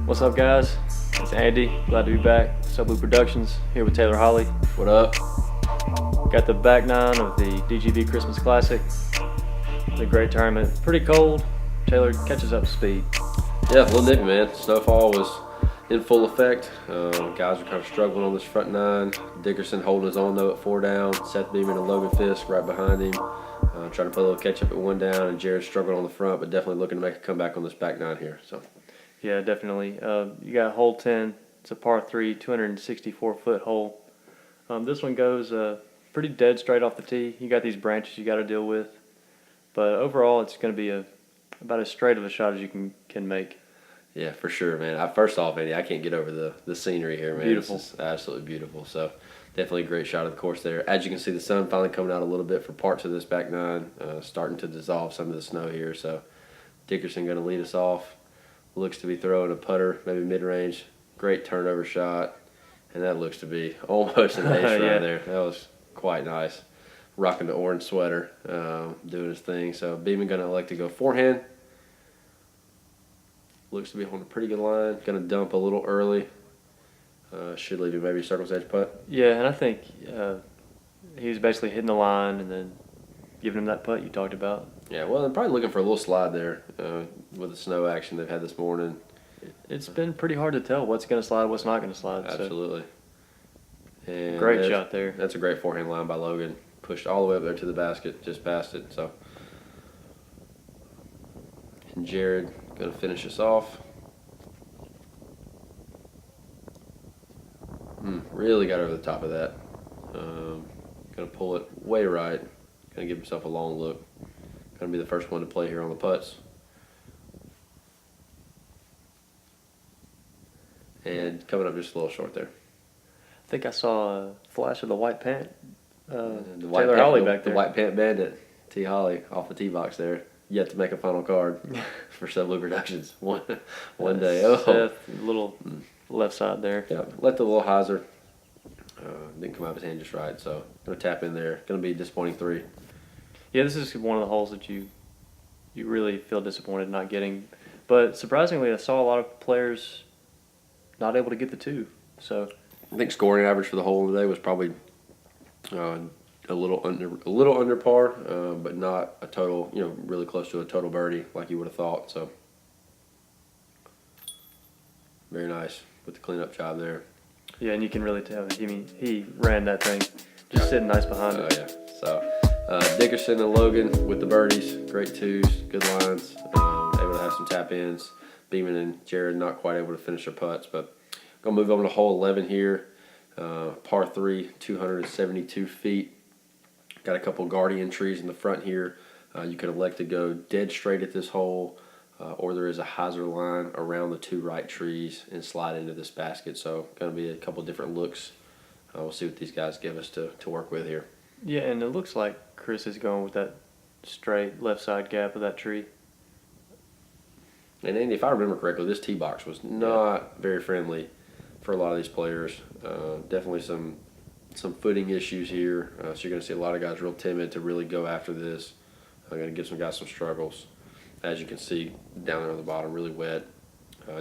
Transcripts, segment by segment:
What's up, guys? It's Andy. Glad to be back. Soblue Productions here with Taylor Holly. What up? Got the back nine of the DGB Christmas Classic. It's a great tournament. Pretty cold. Taylor catches up to speed. Yeah, a little nippy, man. Snowfall was in full effect. Guys were kind of struggling on this front nine. Dickerson holding his own though at 4 down. Seth Beaman and Logan Fiske right behind him. Trying to play a little catch up at 1 down, and Jared struggling on the front, but definitely looking to make a comeback on this back nine here. So. Yeah, definitely. You got hole 10. It's a par 3, 264-foot hole. This one goes pretty dead straight off the tee. You got these branches you got to deal with. But overall, it's going to be about as straight of a shot as you can make. Yeah, for sure, man. First off, Andy, I can't get over the scenery here, man. Beautiful. It's absolutely beautiful. So definitely a great shot of the course there. As you can see, the sun finally coming out a little bit for parts of this back nine, starting to dissolve some of the snow here. So Dickerson going to lead us off. Looks to be throwing a putter, maybe mid-range. Great turnover shot. And that looks to be almost an ace Yeah. right there. That was quite nice. Rocking the orange sweater, doing his thing. So Beaman going to elect to go forehand. Looks to be on a pretty good line. Going to dump a little early. Should leave him maybe circle's edge putt. Yeah, and I think he was basically hitting the line and then giving him that putt you talked about. Yeah, well, I'm probably looking for a little slide there with the snow action they've had this morning. It's been pretty hard to tell what's going to slide, what's not going to slide. Absolutely. And Great shot there. That's a great forehand line by Logan. Pushed all the way up there to the basket, just past it. So, and Jared going to finish us off. Really got over the top of that. Going to pull it way right. Going to give himself a long look. Going to be the first one to play here on the putts. And coming up just a little short there. I think I saw a flash of the white pant. The Taylor Holly back there. The white pant bandit, T. Holly, off the tee box there. Yet to make a final card for Soblue Productions. One day. Oh, Seth, little left side there. Yeah, let the little hyzer. Didn't come out of his hand just right, so going to tap in there. Going to be a disappointing 3. Yeah, this is one of the holes that you really feel disappointed not getting. But surprisingly, I saw a lot of players not able to get the 2. So I think scoring average for the hole today was probably a little under par, but not a total, really close to a total birdie like you would have thought. So very nice with the cleanup job there. yeah, and you can really tell. He ran that thing, just sitting nice behind it. Yeah. So Dickerson and Logan with the birdies, great 2s, good lines, able to have some tap ins. Beaman and Jared not quite able to finish their putts, but gonna move on to hole 11 here. Par 3, 272 feet. Got a couple guardian trees in the front here. You can elect to go dead straight at this hole, or there is a hyzer line around the 2 right trees and slide into this basket. So going to be a couple different looks. We'll see what these guys give us to work with here. Yeah, and it looks like Chris is going with that straight left side gap of that tree. And Andy, if I remember correctly, this tee box was not very friendly for a lot of these players. Definitely some footing issues here. So you're going to see a lot of guys real timid to really go after this. I'm going to give some guys some struggles. As you can see down there on the bottom, really wet.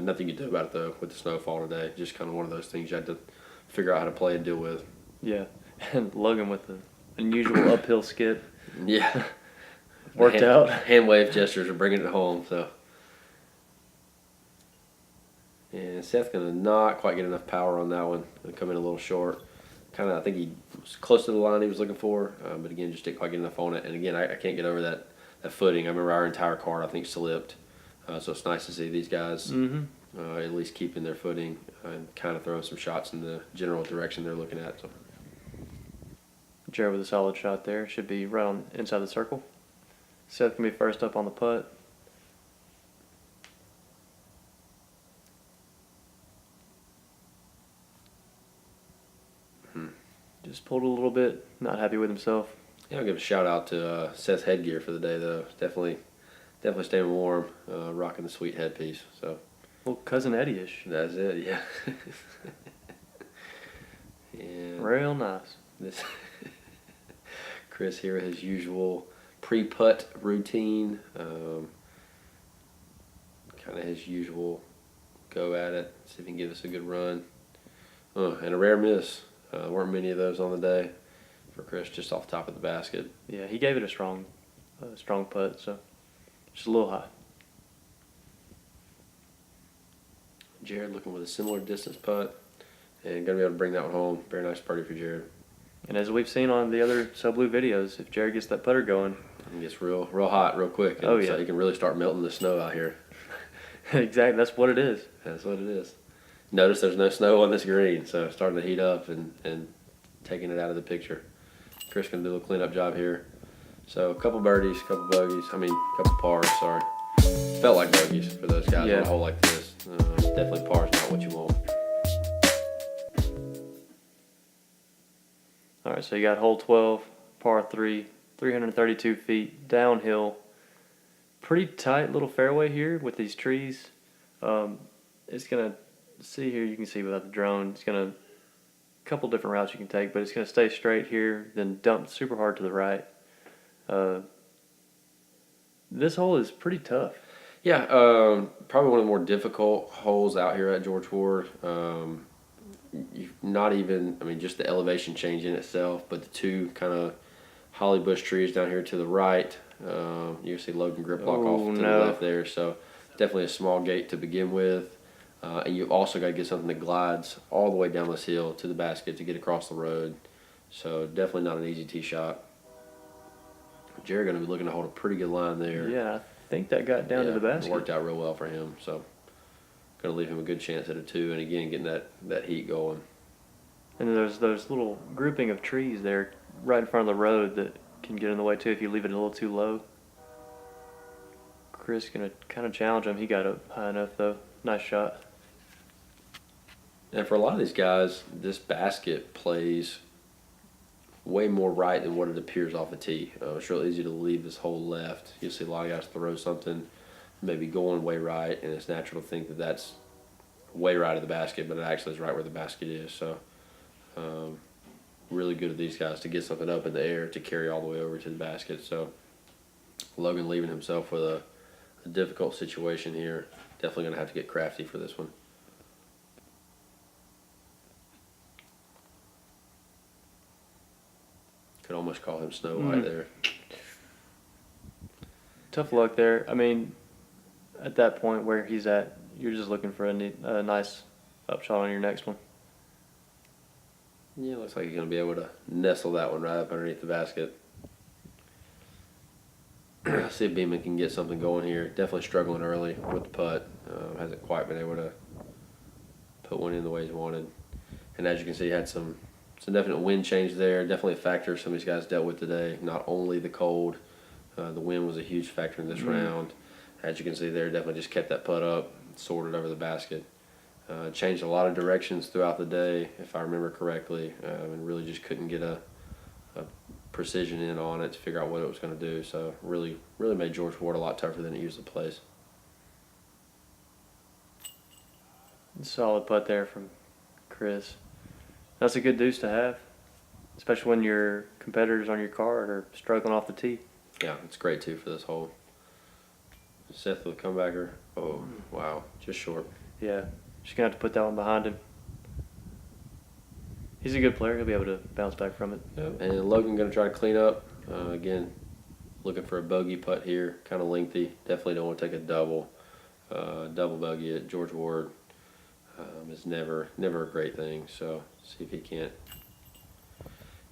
Nothing you can do about it, though, with the snowfall today. Just kind of one of those things you had to figure out how to play and deal with. Yeah, and Logan with the unusual uphill skip. Yeah. Worked out. Hand wave gestures are bringing it home. So. And Seth's going to not quite get enough power on that one. Going to come in a little short. I think he was close to the line he was looking for, but again, just didn't quite get enough on it. And again, I can't get over that footing. I remember our entire card, I think, slipped. So it's nice to see these guys at least keeping their footing and kind of throwing some shots in the general direction they're looking at. So. Jared with a solid shot there. Should be right on inside the circle. Seth can be first up on the putt. Just pulled a little bit. Not happy with himself. Yeah, I'll give a shout out to Seth's headgear for the day, though. Definitely staying warm, rocking the sweet headpiece. So. Well, Cousin Eddie-ish. That's it, yeah. And real nice. This Chris here, his usual pre-putt routine, kind of his usual go at it, see if he can give us a good run. And a rare miss. Weren't many of those on the day for Chris, just off the top of the basket. Yeah, he gave it a strong putt, so just a little high. Jared looking with a similar distance putt and going to be able to bring that one home. Very nice birdie for Jared. And as we've seen on the other Soblue videos, if Jared gets that putter going, It gets real hot real quick. And oh yeah, so you can really start melting the snow out here. exactly. That's what it is. That's what it is. Notice there's no snow on this green, so it's starting to heat up and taking it out of the picture. Chris going to do a little cleanup job here. So a couple birdies, couple bogeys. I mean, a couple pars. Sorry, felt like bogeys for those guys on a hole like this. Definitely pars not what you want. All right, so you got hole 12, par 3, 332 feet, downhill. Pretty tight little fairway here with these trees. It's going to, see here, you can see without the drone, it's going to, a couple different routes you can take, but it's going to stay straight here, then dump super hard to the right. This hole is pretty tough. Yeah, probably one of the more difficult holes out here at George Ward. Not even, I mean, just the elevation change in itself, but the two kind of holly bush trees down here to the right. You can see Logan grip lock off to the left there, so definitely a small gate to begin with. And you also got to get something that glides all the way down this hill to the basket to get across the road. So definitely not an easy tee shot. Jared going to be looking to hold a pretty good line there. Yeah, I think that got down to the basket. It worked out real well for him, so going to leave him a good chance at a 2, and again getting that heat going. And there's those little grouping of trees there right in front of the road that can get in the way too if you leave it a little too low. Chris going to kind of challenge him. He got up high enough though. Nice shot. And for a lot of these guys, this basket plays way more right than what it appears off the tee. It's real easy to leave this hole left. You'll see a lot of guys throw something maybe going way right, and it's natural to think that that's way right of the basket, but it actually is right where the basket is. So really good of these guys to get something up in the air to carry all the way over to the basket. So Logan leaving himself with a difficult situation here. Definitely going to have to get crafty for this one. Could almost call him Snow White there. Tough luck there. I mean, at that point where he's at, you're just looking for a nice upshot on your next one. Yeah, looks like he's going to be able to nestle that one right up underneath the basket. See if Beaman can get something going here. Definitely struggling early with the putt. Hasn't quite been able to put one in the way he's wanted. And as you can see, he had some definite wind change there. Definitely a factor some of these guys dealt with today. Not only the cold, the wind was a huge factor in this round. As you can see there, definitely just kept that putt up, sorted over the basket. Changed a lot of directions throughout the day, if I remember correctly, and really just couldn't get a precision in on it to figure out what it was going to do. So really made George Ward a lot tougher than it usually plays. Solid putt there from Chris. That's a good deuce to have, especially when your competitors on your card are struggling off the tee. Yeah, it's great too for this hole. Seth with a comebacker. Oh, wow, just short. Yeah, just going to have to put that one behind him. He's a good player. He'll be able to bounce back from it. Yep. And Logan going to try to clean up. Again, looking for a bogey putt here, kind of lengthy. Definitely don't want to take a double. Double bogey at George Ward is never a great thing. So see if he can't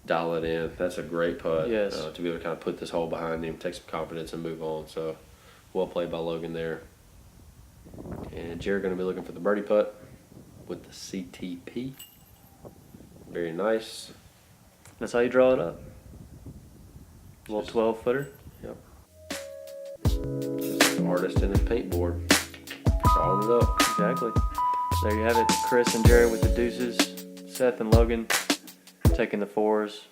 dial it in. That's a great putt. Yes. To be able to kind of put this hole behind him, take some confidence, and move on. So well played by Logan there. And Jared going to be looking for the birdie putt with the CTP. Very nice. That's how you draw it up. A little 12-footer. Yep. Just an artist in his paintboard. Drawing it up. Exactly. There you have it. Chris and Jared with the deuces. Seth and Logan taking the fours.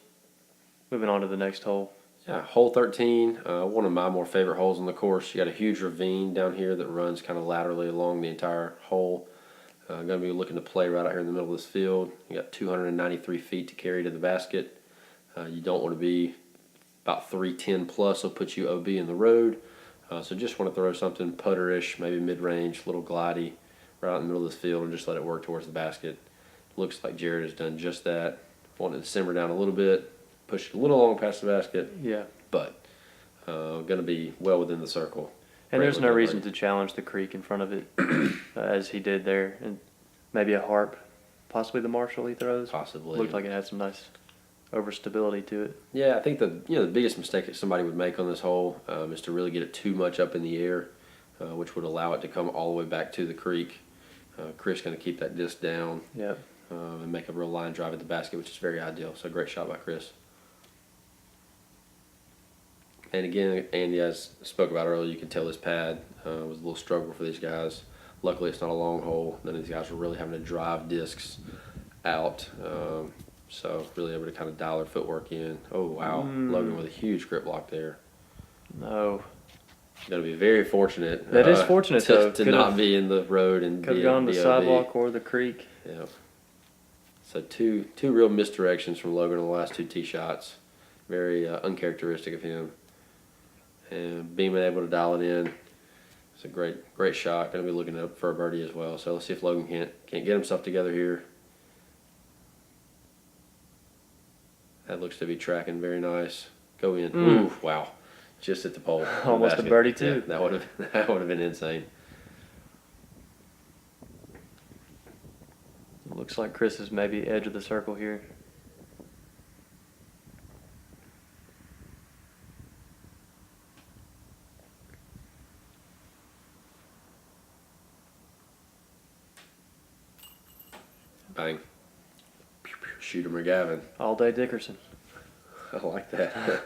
Moving on to the next hole. Yeah, hole 13, one of my more favorite holes on the course. You got a huge ravine down here that runs kind of laterally along the entire hole. Going to be looking to play right out here in the middle of this field. You got 293 feet to carry to the basket. You don't want to be about 310 plus, will put you OB in the road. So just want to throw something putterish, maybe mid-range, little glidey, right in the middle of this field and just let it work towards the basket. Looks like Jared has done just that. Wanted to simmer down a little bit, push it a little long past the basket, Yeah. but going to be well within the circle. And Great there's no looking reason birdie. to challenge the creek in front of it as he did there. And maybe a harp, possibly the Marshall he throws. Possibly. Looked like it had some nice overstability to it. Yeah, I think the biggest mistake that somebody would make on this hole is to really get it too much up in the air, which would allow it to come all the way back to the creek. Chris going to keep that disc down Yep. and make a real line drive at the basket, which is very ideal. So great shot by Chris. And again, Andy, as I spoke about earlier, you can tell this pad was a little struggle for these guys. Luckily, it's not a long hole. None of these guys were really having to drive discs out. So really able to kind of dial their footwork in. Oh, wow. Logan with a huge grip block there. No. Going to be very fortunate. That is fortunate, though. To not be in the road and Could be have gone the BOB. sidewalk or the creek. Yeah. So two real misdirections from Logan on the last 2 tee shots. Very uncharacteristic of him. And Beaman able to dial it in. It's a great shot. Going to be looking up for a birdie as well. So let's see if Logan can't get himself together here. That looks to be tracking very nice. Go in. Ooh, wow. Just at the pole. Almost a birdie too. Yeah, that would have been insane. Looks like Chris is maybe edge of the circle here. Bang. Shooter McGavin. All day Dickerson. I like that.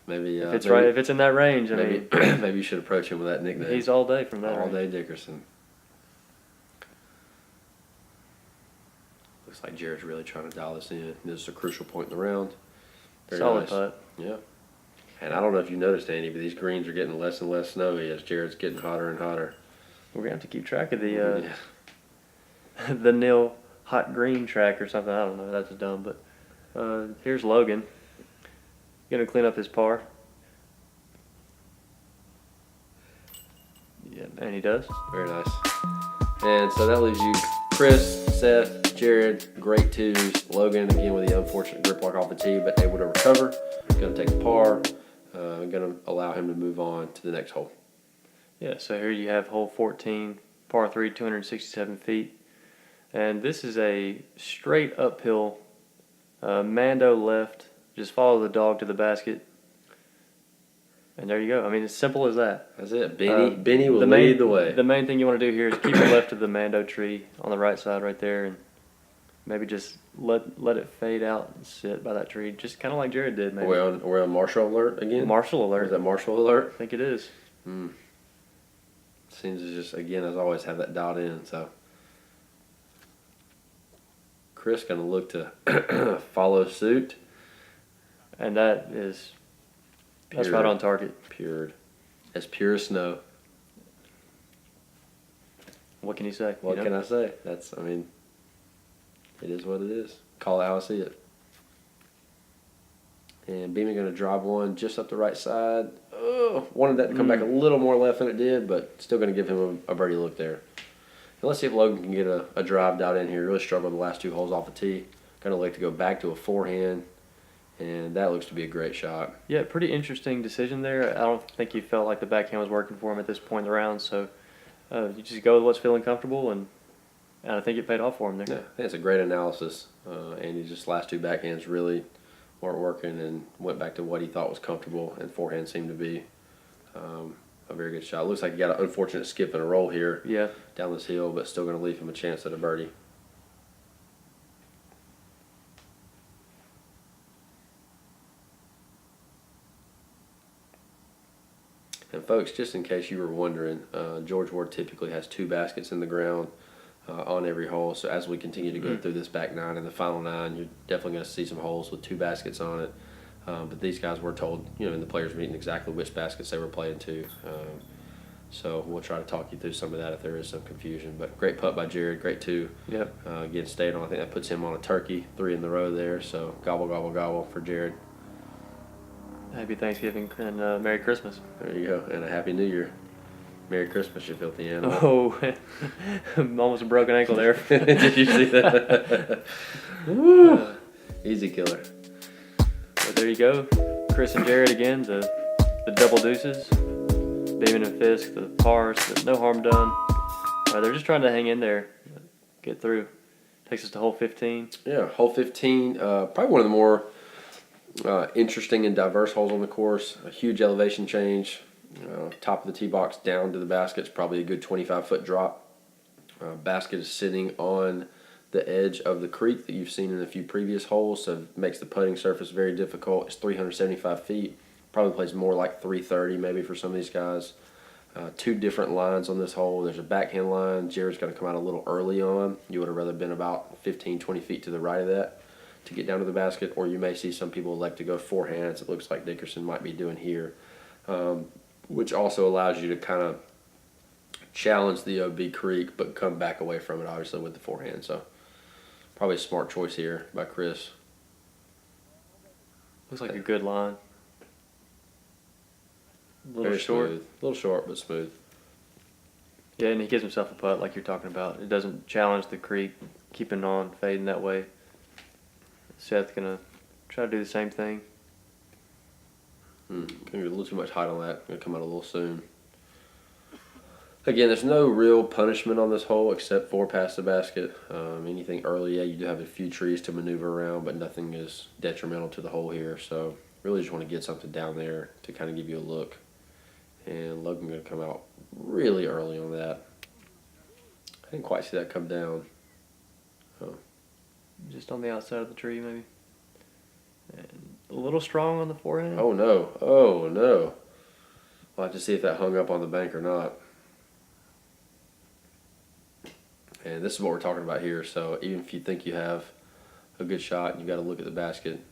Maybe If it's right, if it's in that range, I maybe mean, maybe you should approach him with that nickname. he's all day from that. All range. day Dickerson. Looks like Jared's really trying to dial this in. This is a crucial point in the round. Very Solid nice. putt. Yeah. And I don't know if you noticed, Andy, but these greens are getting less and less snowy as Jared's getting hotter and hotter. We're gonna have to keep track of the Yeah. the Neal hot green track or something. I don't know. That's dumb, but here's Logan. Gonna clean up his par. Yeah, and he does. Very nice. And so that leaves you Chris, Seth, Jared, great twos. Logan, again, with the unfortunate grip lock off the tee, but able to recover. Going to take the par. Going to allow him to move on to the next hole. Yeah, so here you have hole 14, par 3, 267 feet. And this is a straight uphill, Mando left, just follow the dog to the basket. And there you go. I mean, it's simple as that. That's it. Benny will lead main, the way. The main thing you want to do here is keep it left of the Mando tree on the right side right there, and maybe just let it fade out and sit by that tree, just kind of like Jared did. Maybe. Are we on Marshall alert again? Marshall Or alert. is that Marshall alert? I think it is. Seems to just, again, as always, have that dialed in. So Chris going to look to follow suit. And that's right on target. Pure. As pure as snow. What can you say? What can I say? I mean, it is what it is. Call it how I see it. And Beaman going to drive one just up the right side. Oh, wanted that to come back a little more left than it did, but still going to give him a birdie look there. And let's see if Logan can get a drive down in here. Really struggled the last 2 holes off the tee. Going to like to go back to a forehand, and that looks to be a great shot. Yeah, pretty interesting decision there. I don't think he felt like the backhand was working for him at this point in the round, so you just go with what's feeling comfortable, and I think it paid off for him there. Yeah, I think it's a great analysis. And he just last 2 backhands really weren't working and went back to what he thought was comfortable, and forehand seemed to be a very good shot. Looks like he got an unfortunate skip and a roll here down this hill, but still going to leave him a chance at a birdie. And folks, just in case you were wondering, George Ward typically has 2 baskets in the ground on every hole. So as we continue to go through this back 9 and the final 9, you're definitely going to see some holes with 2 baskets on it. But these guys were told, in the players meeting exactly which baskets they were playing to. So we'll try to talk you through some of that if there is some confusion. But great putt by Jared, great 2. Yep. Again, stayed on. I think that puts him on a turkey, 3 in the row there. So gobble, gobble, gobble for Jared. Happy Thanksgiving and Merry Christmas. There you go, and a Happy New Year. Merry Christmas, you filthy animal. Oh, almost a broken ankle there. Did you see that? Woo! Easy killer. But there you go. Chris and Jared again, the double deuces. Beaman and Fiske, the pars, but no harm done. They're just trying to hang in there, get through. Takes us to hole 15. Yeah, hole 15, probably one of the more interesting and diverse holes on the course. A huge elevation change. Top of the tee box down to the basket is probably a good 25-foot drop. Basket is sitting on the edge of the creek that you've seen in a few previous holes, so it makes the putting surface very difficult. It's 375 feet. Probably plays more like 330 maybe for some of these guys. Two different lines on this hole. There's a backhand line. Jared's going to come out a little early on. You would have rather been about 15, 20 feet to the right of that to get down to the basket, or you may see some people elect to go forehands. It looks like Dickerson might be doing here, which also allows you to kind of challenge the OB creek but come back away from it, obviously, with the forehand. So probably a smart choice here by Chris. Looks like a good line. A little Very short. smooth. A little short, but smooth. Yeah, and he gives himself a putt like you're talking about. It doesn't challenge the creek, keeping on, fading that way. Seth going to try to do the same thing. Gonna be a little too much height on that. Gonna come out a little soon. Again, there's no real punishment on this hole except for past the basket. Anything early, yeah, you do have a few trees to maneuver around, but nothing is detrimental to the hole here. So really just want to get something down there to kind of give you a look. And Logan going to come out really early on that. I didn't quite see that come down. Oh. Just on the outside of the tree, maybe. And a little strong on the forehand. Oh, no. Oh, no. We'll have to see if that hung up on the bank or not. And this is what we're talking about here. So even if you think you have a good shot and you got to look at the basket,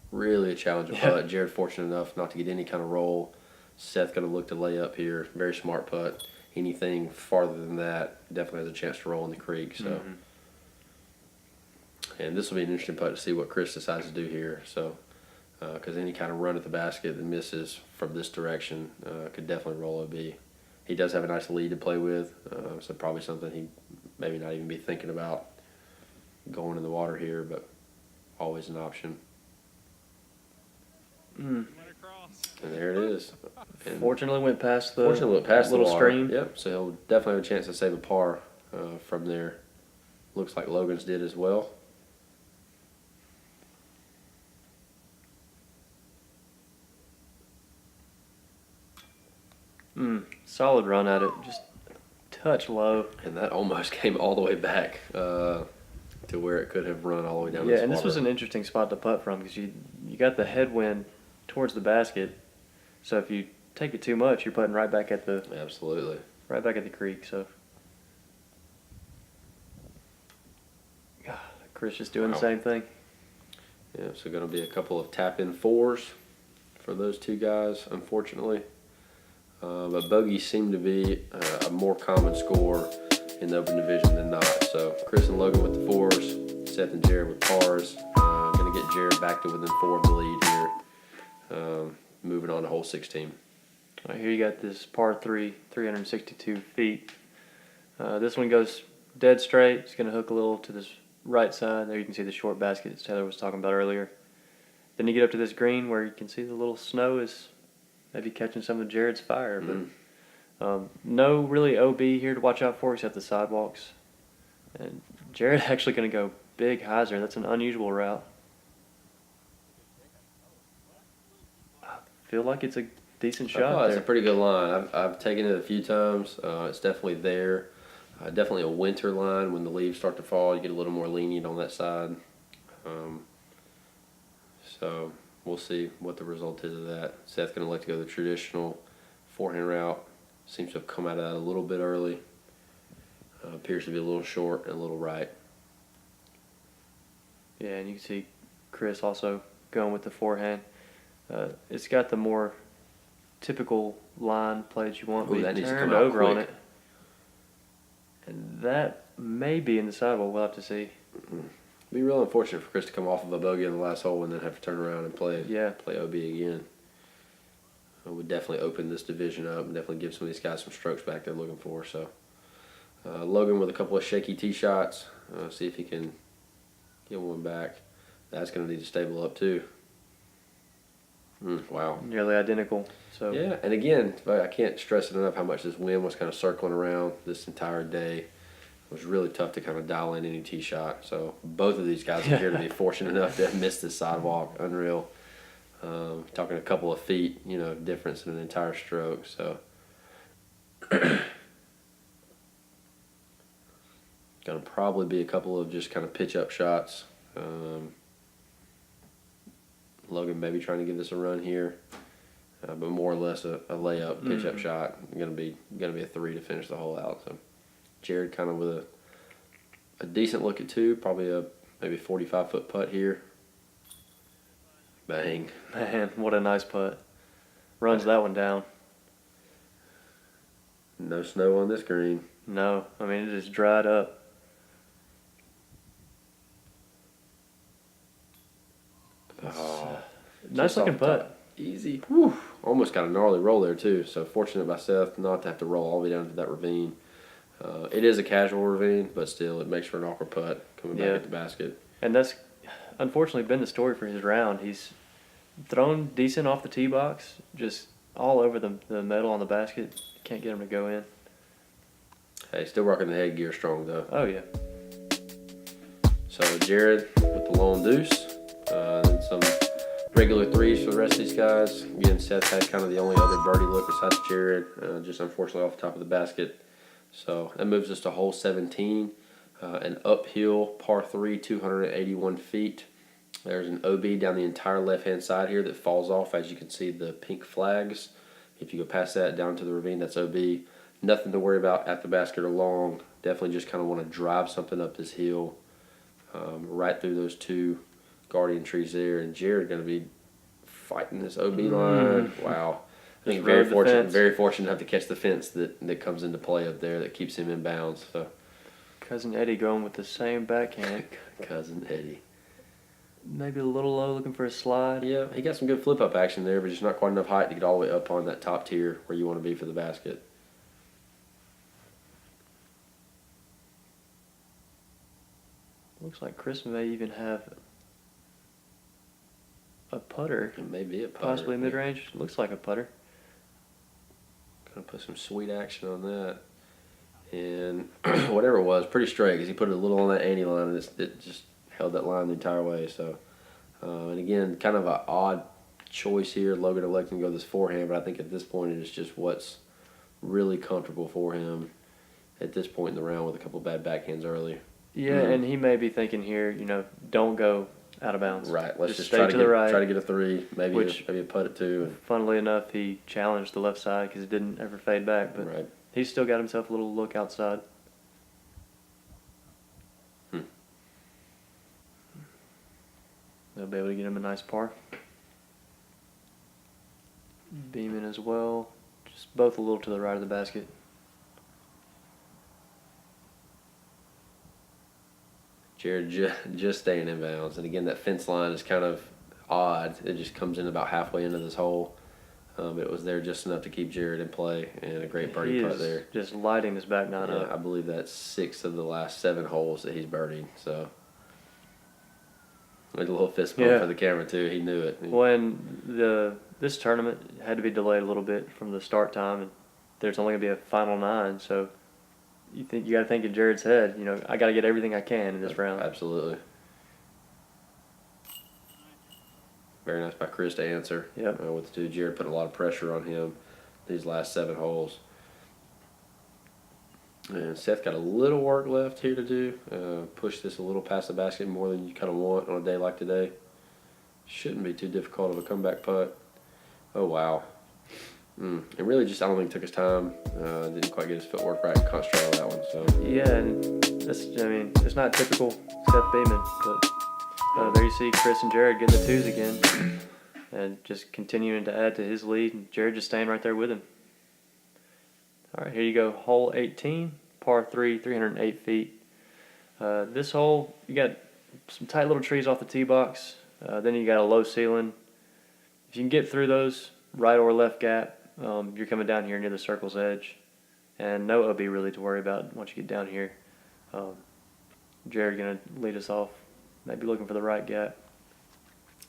really a challenging putt. Jared fortunate enough not to get any kind of roll. Seth going to look to lay up here. Very smart putt. Anything farther than that definitely has a chance to roll in the creek. So, and this will be an interesting putt to see what Chris decides to do here. So, because any kind of run at the basket that misses from this direction could definitely roll OB. He does have a nice lead to play with, so probably something he maybe not even be thinking about going in the water here, but always an option. And there it is. And fortunately went past the little little stream. Yep, so he'll definitely have a chance to save a par from there. Looks like Logan's did as well. Solid run at it, just a touch low. And that almost came all the way back to where it could have run all the way down. Yeah, and this was an interesting spot to putt from because you got the headwind towards the basket. So if you take it too much, you're putting right back at the creek. So Chris just doing the same thing. Yeah, so going to be a couple of tap-in fours for those two guys, unfortunately. But bogeys seem to be a more common score in the open division than not. So Chris and Logan with the fours, Seth and Jared with pars. Going to get Jared back to within 4 of the lead here. Moving on to hole 16. All right, here you got this par 3, 362 feet. This one goes dead straight. It's going to hook a little to this right side. There you can see the short basket that Taylor was talking about earlier. Then you get up to this green where you can see the little snow is maybe catching some of Jared's fire. But no really OB here to watch out for except the sidewalks. And Jared actually going to go big hyzer. That's an unusual route. Feel like it's a decent shot there. It's a pretty good line. I've taken it a few times. It's definitely there. Definitely a winter line. When the leaves start to fall, you get a little more lenient on that side. So we'll see what the result is of that. Seth's going to like to go the traditional forehand route. Seems to have come out of that a little bit early. Appears to be a little short and a little right. Yeah, and you can see Chris also going with the forehand. It's got the more typical line play that you want. Ooh, that needs to come turned out over quick on it. And that may be in the sidewall. We'll have to see. It'd be real unfortunate for Chris to come off of a bogey in the last hole and then have to turn around and play OB again. would definitely open this division up and definitely give some of these guys some strokes back they're looking for. So Logan with a couple of shaky tee shots. See if he can get one back. That's going to need to stable up too. Wow. Nearly identical. So yeah, and again, I can't stress it enough how much this wind was kind of circling around this entire day. It was really tough to kind of dial in any tee shot. So both of these guys appear to be fortunate enough to have missed this sidewalk. Unreal. Talking a couple of feet, you know, difference in an entire stroke. So gonna probably be a couple of just kind of pitch up shots. Logan maybe trying to give this a run here, but more or less a layup pitch up shot. Gonna be a 3 to finish the hole out. So Jared kind of with a decent look at 2, probably a maybe 45-foot putt here. Bang. man, what a nice putt. Runs that one down. No snow on this green. No, I mean, it just dried up. Oh, Nice looking putt. Easy. Whew. Almost got a gnarly roll there too. So fortunate by Seth not to have to roll all the way down to that ravine. It is a casual ravine, but still it makes for an awkward putt coming back at the basket. And that's unfortunately been the story for his round. He's thrown decent off the tee box, just all over the metal on the basket. Can't get him to go in. Hey, still rocking the headgear strong though. Oh yeah. So Jared with the lone deuce. Then some regular 3s for the rest of these guys. Again, Seth had kind of the only other birdie look besides Jared, just unfortunately off the top of the basket. So that moves us to hole 17, an uphill par 3, 281 feet. There's an OB down the entire left-hand side here that falls off. As you can see, the pink flags. If you go past that down to the ravine, that's OB. Nothing to worry about at the basket or long. Definitely just kind of want to drive something up this hill, right through those 2 guardian trees there. And Jared going to be fighting this OB line. Wow. I think very fortunate enough to catch the fence that comes into play up there that keeps him in bounds. So Cousin Eddie going with the same backhand. Cousin Eddie. Maybe a little low, looking for a slide. Yeah, he got some good flip up action there, but just not quite enough height to get all the way up on that top tier where you want to be for the basket. Looks like Chris may even have a putter. It may be a putter. Possibly mid-range. Looks like a putter. Gonna put some sweet action on that. And whatever it was, pretty straight because he put it a little on that ante line and it just held that line the entire way. So, and again, kind of an odd choice here. Logan electing to go this forehand, but I think at this point it is just what's really comfortable for him at this point in the round with a couple of bad backhands early. Yeah, and he may be thinking here, don't go out of bounds. Right. Let's just stay try to the right. Try to get a 3, maybe a putt at 2. And Funnily enough, he challenged the left side because it didn't ever fade back, but right. he's still got himself a little look outside. They'll be able to get him a nice par. Beaman as well. Just both a little to the right of the basket. Jared just staying in bounds. And again, that fence line is kind of odd. It just comes in about halfway into this hole. It was there just enough to keep Jared in play, and a great birdie putt there. Just lighting this back nine up. I believe that's 6 of the last 7 holes that he's birdied. So, a little fist bump for the camera too. He knew it. When this tournament had to be delayed a little bit from the start time, and there's only gonna be a final 9, so you got to think in Jared's head. I got to get everything I can in this round. Absolutely. Very nice by Chris to answer. Yep. With the 2, Jared put a lot of pressure on him these last 7 holes. And Seth got a little work left here to do. Push this a little past the basket more than you kind of want on a day like today. Shouldn't be too difficult of a comeback putt. Oh, wow. And really just, I don't think took his time. Didn't quite get his footwork right and concentrate on that one. So yeah, and it's not typical Seth Beaman, but there you see Chris and Jared getting the 2s again and just continuing to add to his lead, and Jared just staying right there with him. All right, here you go. Hole 18, par 3, 308 feet. This hole, you got some tight little trees off the tee box. Then you got a low ceiling. If you can get through those, right or left gap. You're coming down here near the circle's edge, and no OB really to worry about once you get down here. Jared gonna lead us off, maybe looking for the right gap.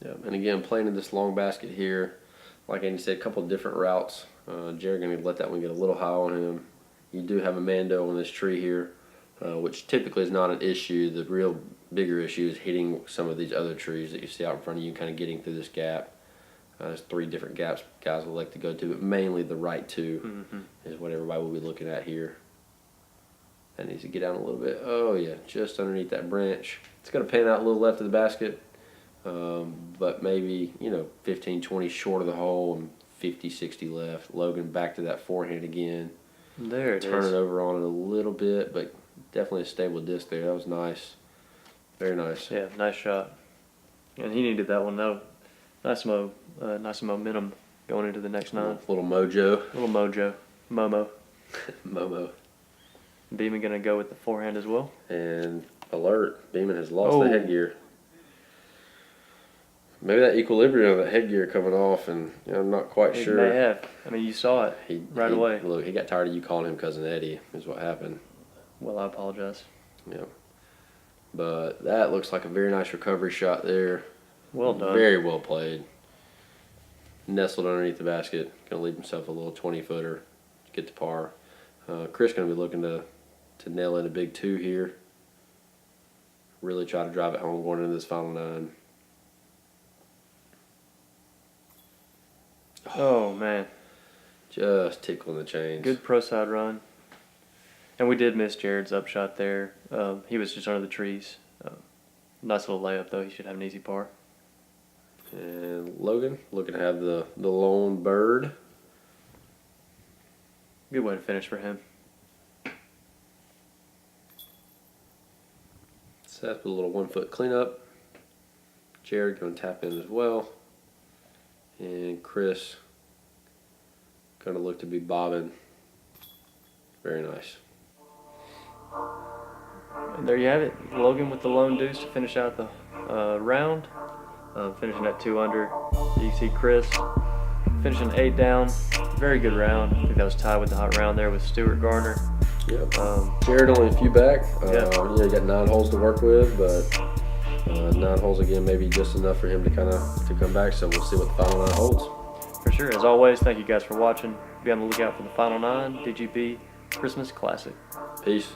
Yeah, and again, playing in this long basket here, like Andy said, a couple of different routes. Jared gonna let that one get a little high on him. You do have a Mando on this tree here, which typically is not an issue. The real bigger issue is hitting some of these other trees that you see out in front of you, kind of getting through this gap. There's 3 different gaps guys will like to go to, but mainly the right 2 is what everybody will be looking at here. That needs to get down a little bit. Oh yeah, just underneath that branch. It's going to pan out a little left of the basket, but maybe, 15, 20 short of the hole and 50, 60 left. Logan back to that forehand again. There it is. Turn it over on it a little bit, but definitely a stable disc there. That was nice. Very nice. Yeah, nice shot. And he needed that one though. Nice momentum going into the next 9. Little mojo. Little mojo. Momo. Momo. Beaman gonna go with the forehand as well. And alert, Beaman has lost the headgear. Maybe that equilibrium of that headgear coming off, and I'm not quite sure. He may have. I mean, you saw it right away. Look, he got tired of you calling him Cousin Eddie, is what happened. Well, I apologize. Yeah. But that looks like a very nice recovery shot there. Well done. Very well played. Nestled underneath the basket. Going to leave himself a little 20-footer to get to par. Chris going to be looking to nail in a big 2 here. Really try to drive it home going into this final 9. Oh, man. Just tickling the chains. Good pro side run. And we did miss Jared's upshot there. He was just under the trees. Nice little layup, though. He should have an easy par. And Logan looking to have the lone bird. Good way to finish for him. Seth with a little 1-foot cleanup. Jared going to tap in as well. And Chris going to look to be bobbing. Very nice. And there you have it. Logan with the lone deuce to finish out the round. Finishing at 2 under. You can see Chris finishing 8 down. Very good round. I think that was tied with the hot round there with Stuart Garner. Yep. Jared only a few back. Yeah. You got 9 holes to work with, but 9 holes again, maybe just enough for him to come back. So we'll see what the final 9 holds. For sure. As always, thank you guys for watching. Be on the lookout for the final 9 DGB Christmas Classic. Peace.